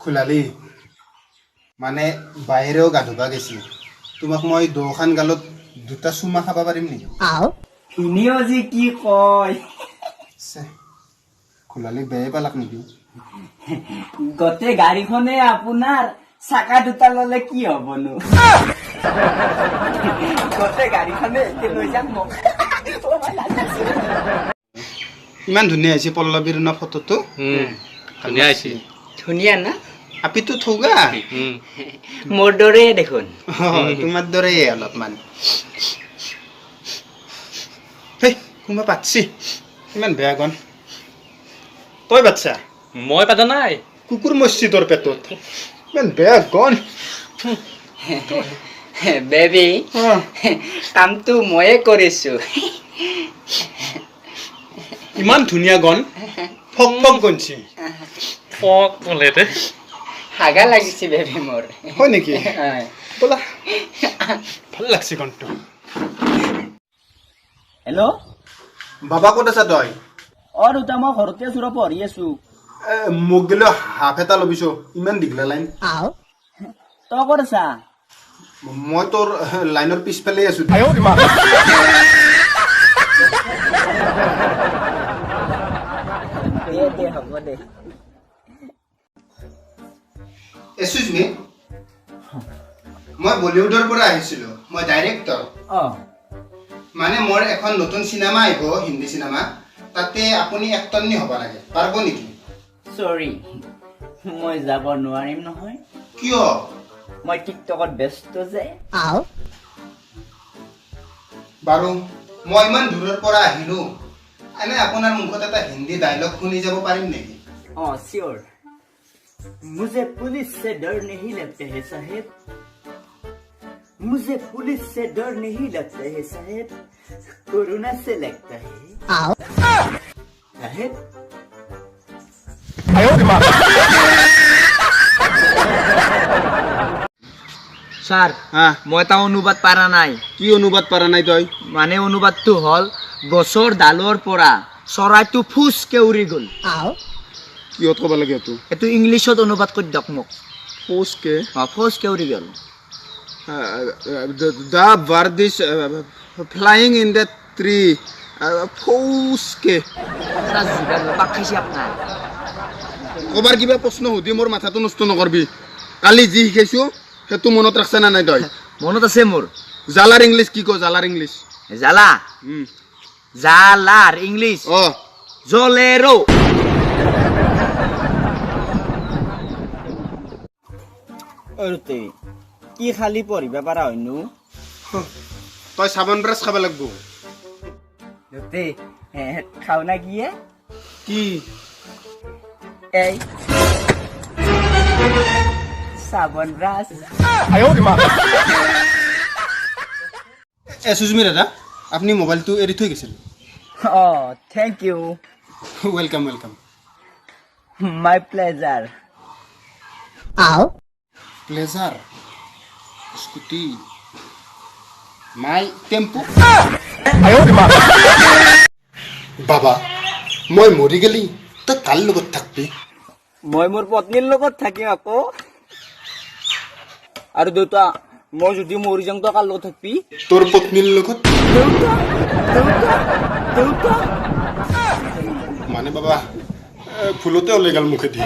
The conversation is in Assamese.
খুলালি মানে বাহিৰেও গা ধুবা গেছি তোমাক মই দোখান গালত দুটা চুমা খাবা পাৰিম নেকি শুনিও যে কি কয় খুলালি বেয়াই পালাক নেকি গোটেই গাড়ীখনে আপোনাৰ চাকা দুটা ললে কি হবনো গোটেই গাড়ীখনে একে লৈ যাম মোক ইমান ধুনীয়া হৈছে পল্লৱীৰ ন ফটোটো ধুনীয়া হৈছে ধুনীয়া না আপিটো থৌগা মোৰ দৰে দেখোন তোমাৰ দৰে অলপমান কোনোবা পাতছি ইমান বেয়া গন তই বাচ্চা মই পাতা নাই কুকুৰ মৰছি তোৰ পেটত ইমান বেয়া গন বেবি কামটো ময়ে কৰিছো ইমান ধুনীয়া গন ফক ফক গনছি ফক বোলে দে হাগা লাগিছে বেবি মোৰ হয় নেকি ব'লা ভাল লাগছে গনটো হেল্ল' বাবা ক'ত আছা তই দুটা মই ঘৰতে আছো ৰ পঢ়ি আছো মোক গেলে হাফ এটা ল'বিছ ইমান দীঘলা লাইন তই ক'ত আছা মই তোৰ লাইনৰ পিছফালে আছো দে হ'ব দে এক্সকিউজ মি মই বলিউডৰ পৰা আহিছিলো মই ডাইৰেক্টৰ মানে মোৰ এখন নতুন চিনেমা আহিব হিন্দী চিনেমা তাতে আপুনি এক্টৰনি হ'ব লাগে পাৰিব নেকি সৰি মই যাব নোৱাৰিম নহয় কিয় মই টিকটকত ব্যস্ত যে বাৰু মই ইমান দূৰৰ পৰা আহিলো এনে আপোনাৰ মুখত এটা হিন্দী ডায়লগ শুনি যাব পাৰিম নেকি श्योर मुझे पुलिस से डर नहीं लगते है साहेब मुझे पुलिस से डर नहीं लगता है साहेब कोरोना से लगता है साहेब স্যার মই এটা অনুবাদ পাৰা নাই কি অনুবাদ পাৰা নাই তই মানে অনুবাদটো হল গছৰ ডালৰ পৰা চৰাইটো ফুচকে উৰি গ'ল কিহত ক'ব লাগে এইটো এইটো ইংলিছত অনুবাদ কৰি দিয়ক মোক ফৌচকে ফুচকে উৰি গ'ল the bird is flying in the tree ফৌচকে পাক খাইছে আপোনাৰ ক'বাৰ কিবা প্ৰশ্ন সুধি মোৰ মাথাটো নষ্ট নকৰবি কালি যি শিকাইছো সেইটো মনত ৰাখছা না নাই তই মনত আছে মোৰ জালাৰ ইংলিছ কি কয় জালাৰ ইংলিছ জালা জালাৰ ইংলিছ জলেৰো অৰুতে কি খালি পঢ়িব পাৰা হয়নো তই চাবোন ব্ৰাছ খাব লাগিব তে খাও না গিয়ে কি এই সাবন ব্ৰাশ সুজমি দাদা আপুনি মোবাইলটো এৰি থৈ গৈছিল থ্যাংক ইউ ৱেলকাম ৱেলকাম মাই প্লেজাৰ প্লেজাৰ স্কুটি মাই টেম্পু বাবা মই মৰি গেলি তই কাৰ লগত থাকবি মই মোৰ পত্নীৰ লগত থাকিম আকৌ আৰু দেউতা মই যদি মৰি যাওঁ তই কাৰ লগত থাকবি তোৰ পত্নীৰ লগত দেউতা মানে বাবা ফুলতে ওলাই গ'ল মুখেদি